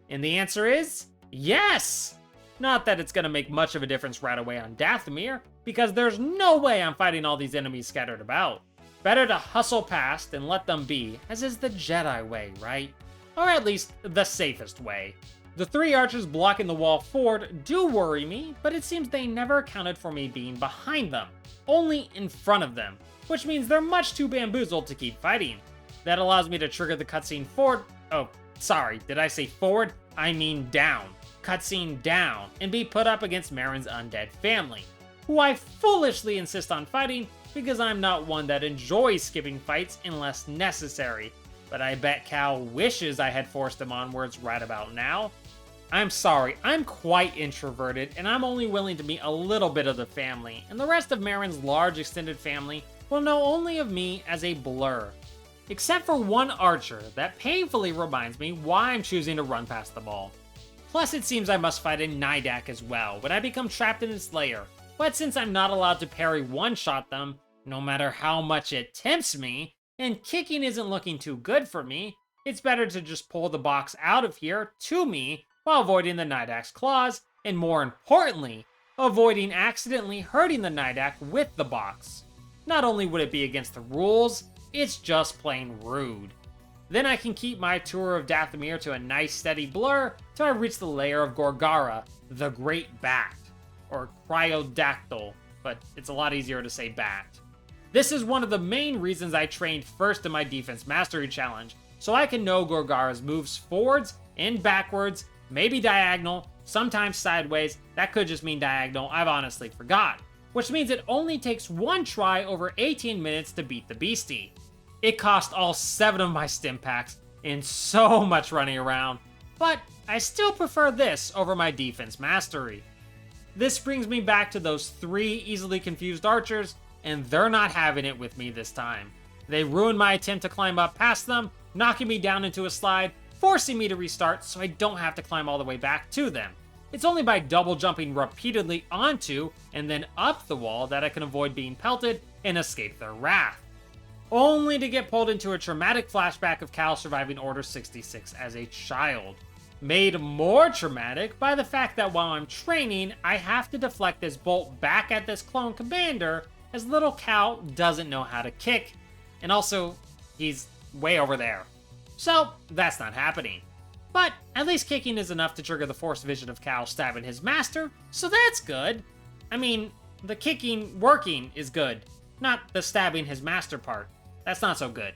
And the answer is, yes! Not that it's gonna make much of a difference right away on Dathomir, because there's no way I'm fighting all these enemies scattered about. Better to hustle past and let them be, as is the Jedi way, right? Or at least, the safest way. The 3 archers blocking the wall forward do worry me, but it seems they never accounted for me being behind them, only in front of them, which means they're much too bamboozled to keep fighting. That allows me to trigger the cutscene forward. Oh, sorry, did I say forward? I mean down. Cutscene down, and be put up against Merrin's undead family, who I foolishly insist on fighting because I'm not one that enjoys skipping fights unless necessary, but I bet Cal wishes I had forced him onwards right about now. I'm sorry, I'm quite introverted, and I'm only willing to meet a little bit of the family, and the rest of Merrin's large extended family will know only of me as a blur. Except for one archer that painfully reminds me why I'm choosing to run past them all. Plus it seems I must fight a Nidak as well when I become trapped in its lair, but since I'm not allowed to parry one-shot them, no matter how much it tempts me, and kicking isn't looking too good for me, it's better to just pull the box out of here to me while avoiding the Nidak's claws, and more importantly, avoiding accidentally hurting the Nidak with the box. Not only would it be against the rules, it's just plain rude. Then I can keep my tour of Dathomir to a nice steady blur till I reach the lair of Gorgara, the Great Bat, or Cryodactyl, but it's a lot easier to say bat. This is one of the main reasons I trained first in my Defense Mastery Challenge, so I can know Gorgara's moves forwards and backwards, maybe diagonal, sometimes sideways, that could just mean diagonal, I've honestly forgot. Which means it only takes one try over 18 minutes to beat the beastie. It cost all 7 of my stim packs, and so much running around, but I still prefer this over my Defense Mastery. This brings me back to those 3 easily confused archers, and they're not having it with me this time. They ruin my attempt to climb up past them, knocking me down into a slide, forcing me to restart so I don't have to climb all the way back to them. It's only by double jumping repeatedly onto and then up the wall that I can avoid being pelted and escape their wrath. Only to get pulled into a traumatic flashback of Cal surviving Order 66 as a child. Made more traumatic by the fact that while I'm training, I have to deflect this bolt back at this clone commander as little Cal doesn't know how to kick, and also, he's way over there. So, that's not happening. But at least kicking is enough to trigger the force vision of Cal stabbing his master, so that's good. I mean, the kicking working is good, not the stabbing his master part. That's not so good.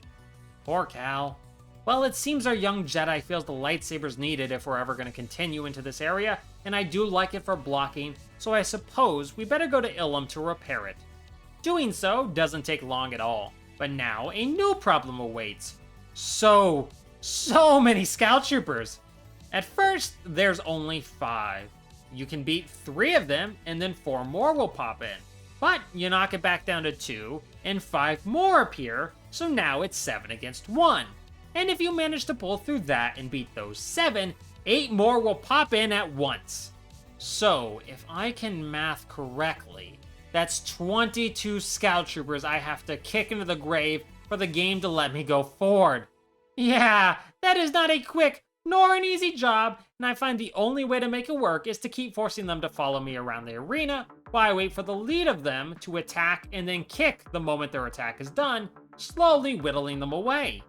Poor Cal. Well, it seems our young Jedi feels the lightsabers needed if we're ever going to continue into this area, and I do like it for blocking, so I suppose we better go to Ilum to repair it. Doing so doesn't take long at all, but now a new problem awaits. So many scout troopers. At first, there's only 5. You can beat 3 of them, and then 4 more will pop in. But you knock it back down to 2, and 5 more appear, so now it's 7 against 1. And if you manage to pull through that and beat those 7, 8 more will pop in at once. So, if I can math correctly, that's 22 scout troopers I have to kick into the grave for the game to let me go forward. Yeah, that is not a quick nor an easy job, and I find the only way to make it work is to keep forcing them to follow me around the arena while I wait for the lead of them to attack and then kick the moment their attack is done, slowly whittling them away.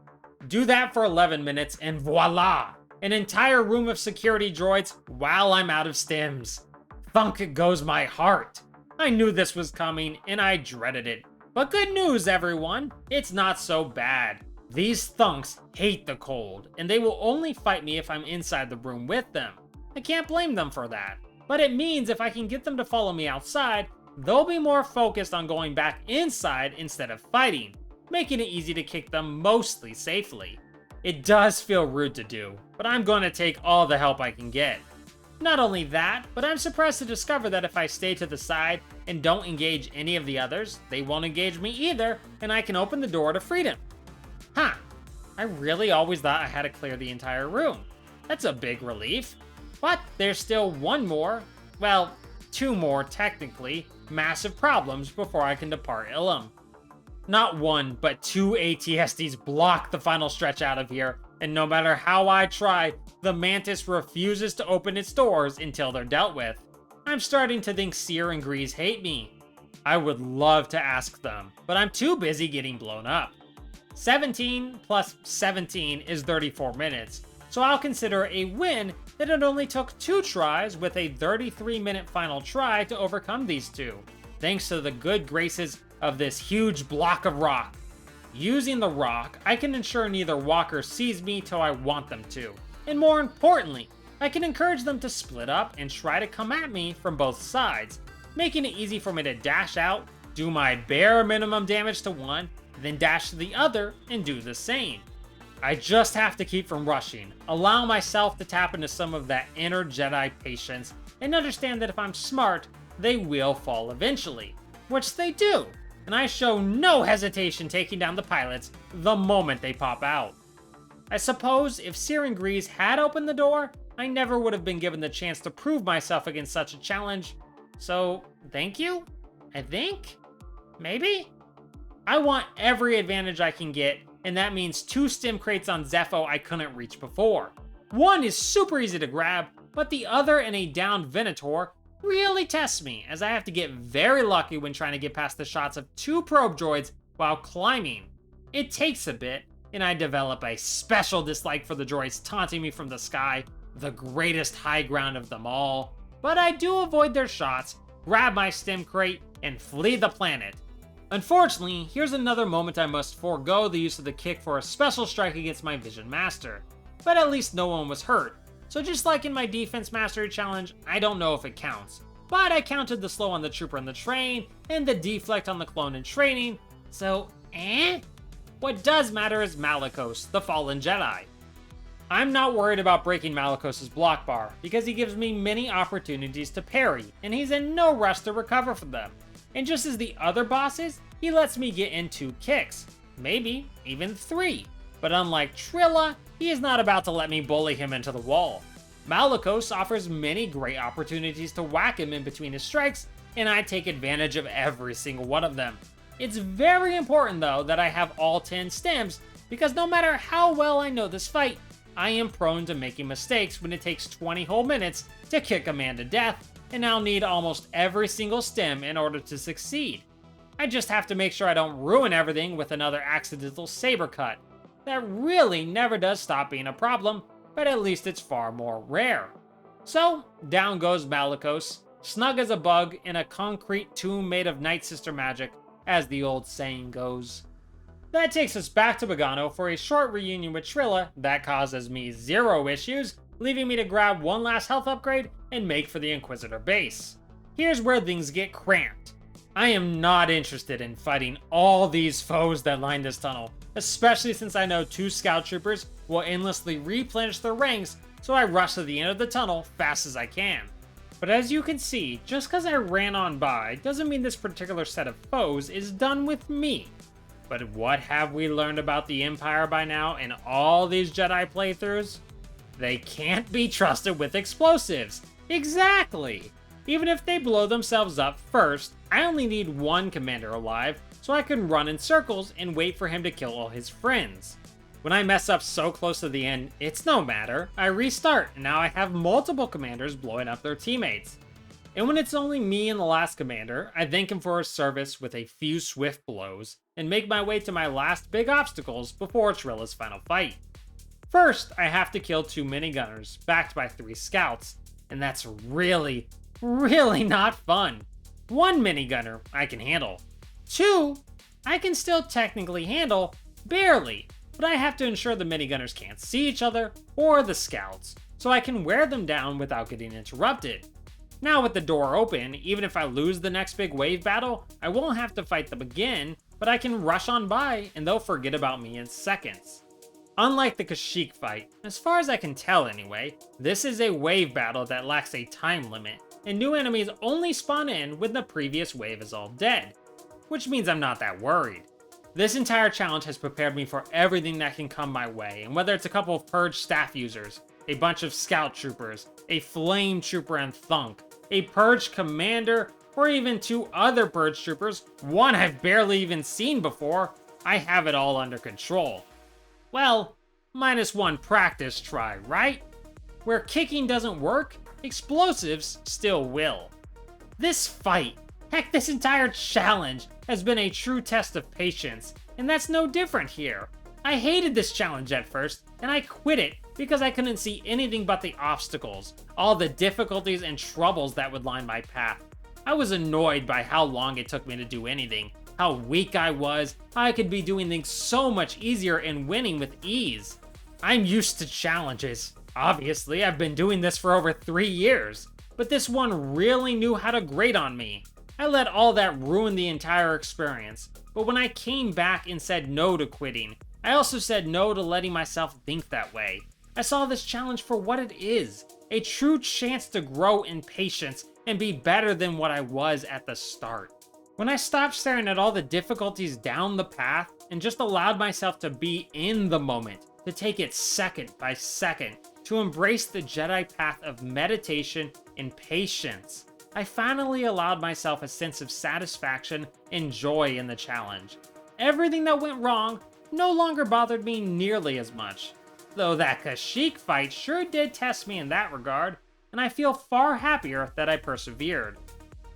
Do that for 11 minutes and voila! An entire room of security droids while I'm out of stims. Thunk goes my heart. I knew this was coming and I dreaded it. But good news, everyone, it's not so bad. These thunks hate the cold, and they will only fight me if I'm inside the room with them. I can't blame them for that. But it means if I can get them to follow me outside, they'll be more focused on going back inside instead of fighting, making it easy to kick them mostly safely. It does feel rude to do, but I'm going to take all the help I can get. Not only that, but I'm surprised to discover that if I stay to the side and don't engage any of the others, they won't engage me either, and I can open the door to freedom. Huh, I really always thought I had to clear the entire room. That's a big relief. But there's still one more, well, 2 more technically, massive problems before I can depart Ilum. Not 1, but 2 ATSTs block the final stretch out of here, and no matter how I try, the Mantis refuses to open its doors until they're dealt with. I'm starting to think Seer and Grease hate me. I would love to ask them, but I'm too busy getting blown up. 17 plus 17 is 34 minutes, so I'll consider a win that it only took 2 tries with a 33-minute final try to overcome these 2, thanks to the good graces of this huge block of rock. Using the rock, I can ensure neither walker sees me till I want them to, and more importantly, I can encourage them to split up and try to come at me from both sides, making it easy for me to dash out, do my bare minimum damage to one, then dash to the other and do the same. I just have to keep from rushing, allow myself to tap into some of that inner Jedi patience, and understand that if I'm smart, they will fall eventually, which they do, and I show no hesitation taking down the pilots the moment they pop out. I suppose if Seer and Grease had opened the door, I never would have been given the chance to prove myself against such a challenge, so thank you, I think? Maybe? I want every advantage I can get, and that means 2 stim crates on Zeffo I couldn't reach before. One is super easy to grab, but the other and a downed Venator really tests me, as I have to get very lucky when trying to get past the shots of 2 probe droids while climbing. It takes a bit, and I develop a special dislike for the droids taunting me from the sky, the greatest high ground of them all, but I do avoid their shots, grab my stim crate, and flee the planet. Unfortunately, here's another moment I must forego the use of the kick for a special strike against my Vision Master, but at least no one was hurt, so just like in my Defense Mastery Challenge, I don't know if it counts, but I counted the slow on the trooper in the train, and the deflect on the clone in training, so What does matter is Malicos, the Fallen Jedi. I'm not worried about breaking Malicos' block bar, because he gives me many opportunities to parry, and he's in no rush to recover from them. And just as the other bosses, he lets me get in 2 kicks, maybe even 3. But unlike Trilla, he is not about to let me bully him into the wall. Malicos offers many great opportunities to whack him in between his strikes, and I take advantage of every single one of them. It's very important though that I have all 10 stems, because no matter how well I know this fight, I am prone to making mistakes when it takes 20 whole minutes to kick a man to death, and I'll need almost every single stem in order to succeed. I just have to make sure I don't ruin everything with another accidental saber cut. That really never does stop being a problem, but at least it's far more rare. So, down goes Malicos, snug as a bug in a concrete tomb made of Night Sister magic, as the old saying goes. That takes us back to Bogano for a short reunion with Trilla that causes me 0 issues, leaving me to grab one last health upgrade and make for the Inquisitor base. Here's where things get cramped. I am not interested in fighting all these foes that line this tunnel, especially since I know 2 scout troopers will endlessly replenish their ranks, so I rush to the end of the tunnel fast as I can. But as you can see, just because I ran on by doesn't mean this particular set of foes is done with me. But what have we learned about the Empire by now in all these Jedi playthroughs? They can't be trusted with explosives. Exactly! Even if they blow themselves up first, I only need 1 commander alive, so I can run in circles and wait for him to kill all his friends. When I mess up so close to the end, it's no matter. I restart, and now I have multiple commanders blowing up their teammates. And when it's only me and the last commander, I thank him for his service with a few swift blows, and make my way to my last big obstacles before Trilla's final fight. First, I have to kill 2 minigunners, backed by 3 scouts, and that's really not fun. 1 minigunner I can handle. 2, I can still technically handle, barely, but I have to ensure the minigunners can't see each other or the scouts, so I can wear them down without getting interrupted. Now with the door open, even if I lose the next big wave battle, I won't have to fight them again, but I can rush on by and they'll forget about me in seconds. Unlike the Kashyyyk fight, as far as I can tell anyway, this is a wave battle that lacks a time limit, and new enemies only spawn in when the previous wave is all dead, which means I'm not that worried. This entire challenge has prepared me for everything that can come my way, and whether it's a couple of Purge staff users, a bunch of scout troopers, a flame trooper and thunk, a Purge commander, or even 2 other Purge troopers, one I've barely even seen before, I have it all under control. Well, minus 1 practice try, right? Where kicking doesn't work, explosives still will. This fight, heck, this entire challenge has been a true test of patience, and that's no different here. I hated this challenge at first, and I quit it because I couldn't see anything but the obstacles, all the difficulties and troubles that would line my path. I was annoyed by how long it took me to do anything, how weak I was, how I could be doing things so much easier and winning with ease. I'm used to challenges. Obviously, I've been doing this for over 3 years, but this one really knew how to grate on me. I let all that ruin the entire experience, but when I came back and said no to quitting, I also said no to letting myself think that way. I saw this challenge for what it is, a true chance to grow in patience and be better than what I was at the start. When I stopped staring at all the difficulties down the path and just allowed myself to be in the moment, to take it second by second, to embrace the Jedi path of meditation and patience, I finally allowed myself a sense of satisfaction and joy in the challenge. Everything that went wrong no longer bothered me nearly as much, though that Kashyyyk fight sure did test me in that regard, and I feel far happier that I persevered.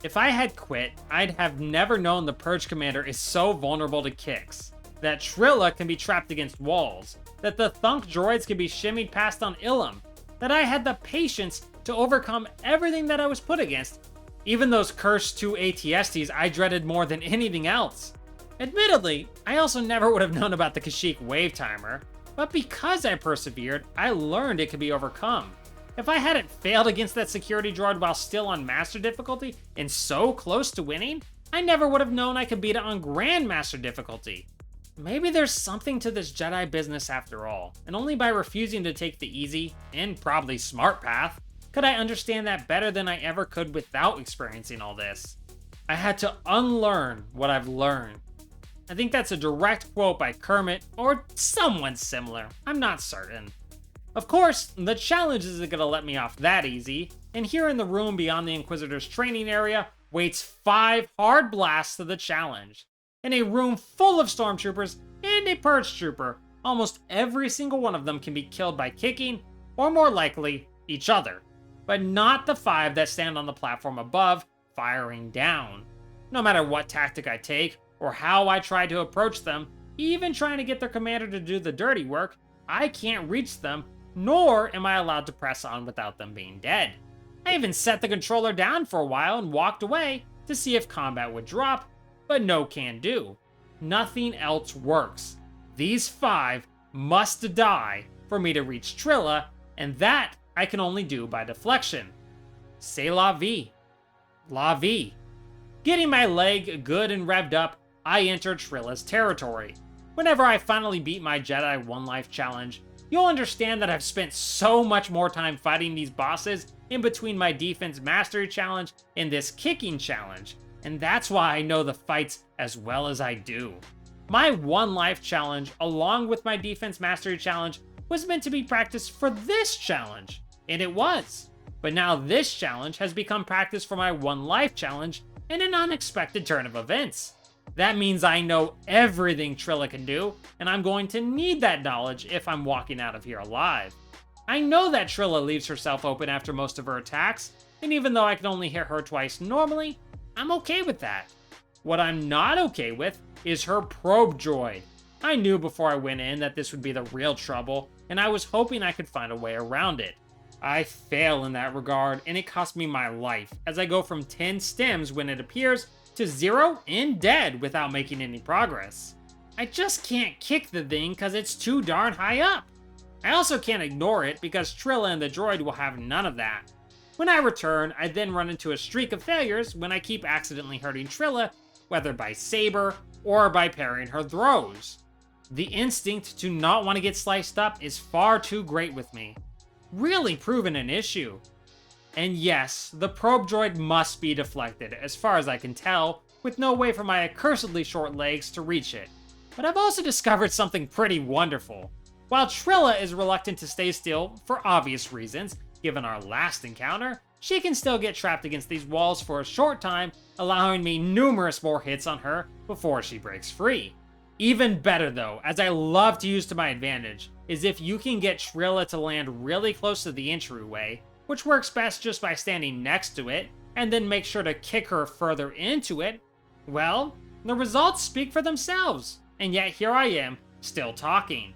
If I had quit, I'd have never known the Purge Commander is so vulnerable to kicks, that Trilla can be trapped against walls, that the Thunk droids can be shimmied past on Ilum, that I had the patience to overcome everything that I was put against, even those cursed 2 ATSTs I dreaded more than anything else. Admittedly, I also never would have known about the Kashyyyk wave timer, but because I persevered, I learned it could be overcome. If I hadn't failed against that security droid while still on Master difficulty and so close to winning, I never would have known I could beat it on Grandmaster difficulty. Maybe there's something to this Jedi business after all, and only by refusing to take the easy, and probably smart path, could I understand that better than I ever could without experiencing all this. I had to unlearn what I've learned. I think that's a direct quote by Kermit, or someone similar, I'm not certain. Of course, the challenge isn't gonna let me off that easy, and here in the room beyond the Inquisitors training area waits 5 hard blasts of the challenge. In a room full of stormtroopers and a purge trooper, almost every single one of them can be killed by kicking, or more likely, each other. But not the 5 that stand on the platform above, firing down. No matter what tactic I take, or how I try to approach them, even trying to get their commander to do the dirty work, I can't reach them, nor am I allowed to press on without them being dead. I even set the controller down for a while and walked away to see if combat would drop, but no can do. Nothing else works. These 5 must die for me to reach Trilla, and that I can only do by deflection. C'est la vie. La vie. Getting my leg good and revved up, I enter Trilla's territory. Whenever I finally beat my Jedi One Life challenge, you'll understand that I've spent so much more time fighting these bosses in between my defense mastery challenge and this kicking challenge, and that's why I know the fights as well as I do. My One Life challenge, along with my defense mastery challenge, was meant to be practice for this challenge, and it was. But now this challenge has become practice for my One Life challenge in an unexpected turn of events. That means I know everything Trilla can do, and I'm going to need that knowledge if I'm walking out of here alive. I know that Trilla leaves herself open after most of her attacks, and even though I can only hit her twice normally, I'm okay with that. What I'm not okay with is her probe droid. I knew before I went in that this would be the real trouble, and I was hoping I could find a way around it. I fail in that regard, and it cost me my life, as I go from 10 stems when it appears to 0 and dead without making any progress. I just can't kick the thing because it's too darn high up. I also can't ignore it because Trilla and the droid will have none of that. When I return, I then run into a streak of failures when I keep accidentally hurting Trilla, whether by saber or by parrying her throws. The instinct to not want to get sliced up is far too great with me. Really proving an issue. And yes, the probe droid must be deflected, as far as I can tell, with no way for my accursedly short legs to reach it. But I've also discovered something pretty wonderful. While Trilla is reluctant to stay still, for obvious reasons, given our last encounter, she can still get trapped against these walls for a short time, allowing me numerous more hits on her before she breaks free. Even better though, as I love to use to my advantage, is if you can get Trilla to land really close to the entryway, which works best just by standing next to it, and then make sure to kick her further into it, well, the results speak for themselves, and yet here I am, still talking.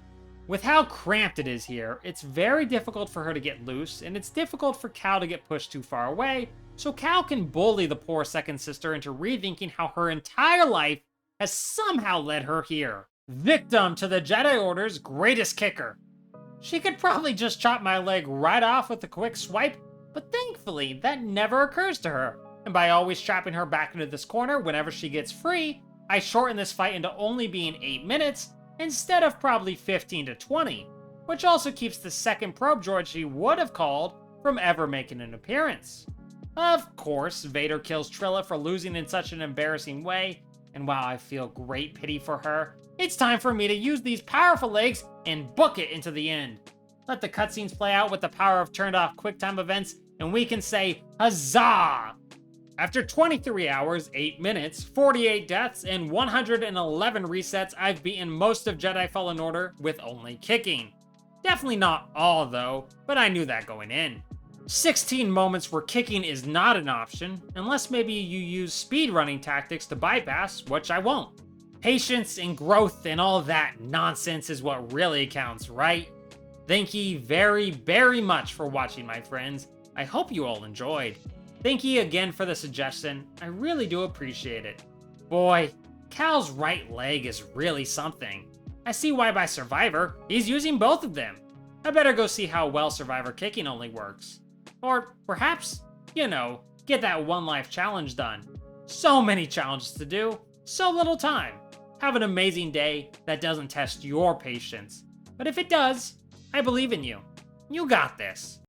With how cramped it is here, it's very difficult for her to get loose, and it's difficult for Cal to get pushed too far away, so Cal can bully the poor second sister into rethinking how her entire life has somehow led her here. Victim to the Jedi Order's greatest kicker. She could probably just chop my leg right off with a quick swipe, but thankfully that never occurs to her, and by always trapping her back into this corner whenever she gets free, I shorten this fight into only being 8 minutes, instead of probably 15 to 20, which also keeps the second probe droid she would have called from ever making an appearance. Of course, Vader kills Trilla for losing in such an embarrassing way, and while I feel great pity for her, it's time for me to use these powerful legs and book it into the end. Let the cutscenes play out with the power of turned off QuickTime events, and we can say, Huzzah! After 23 hours, 8 minutes, 48 deaths, and 111 resets, I've beaten most of Jedi Fallen Order with only kicking. Definitely not all though, but I knew that going in. 16 moments where kicking is not an option, unless maybe you use speedrunning tactics to bypass, which I won't. Patience and growth and all that nonsense is what really counts, right? Thank you very, very much for watching, my friends. I hope you all enjoyed. Thank you again for the suggestion. I really do appreciate it. Boy, Cal's right leg is really something. I see why by Survivor, he's using both of them. I better go see how well Survivor kicking only works. Or perhaps, get that one life challenge done. So many challenges to do, so little time. Have an amazing day that doesn't test your patience. But if it does, I believe in you. You got this.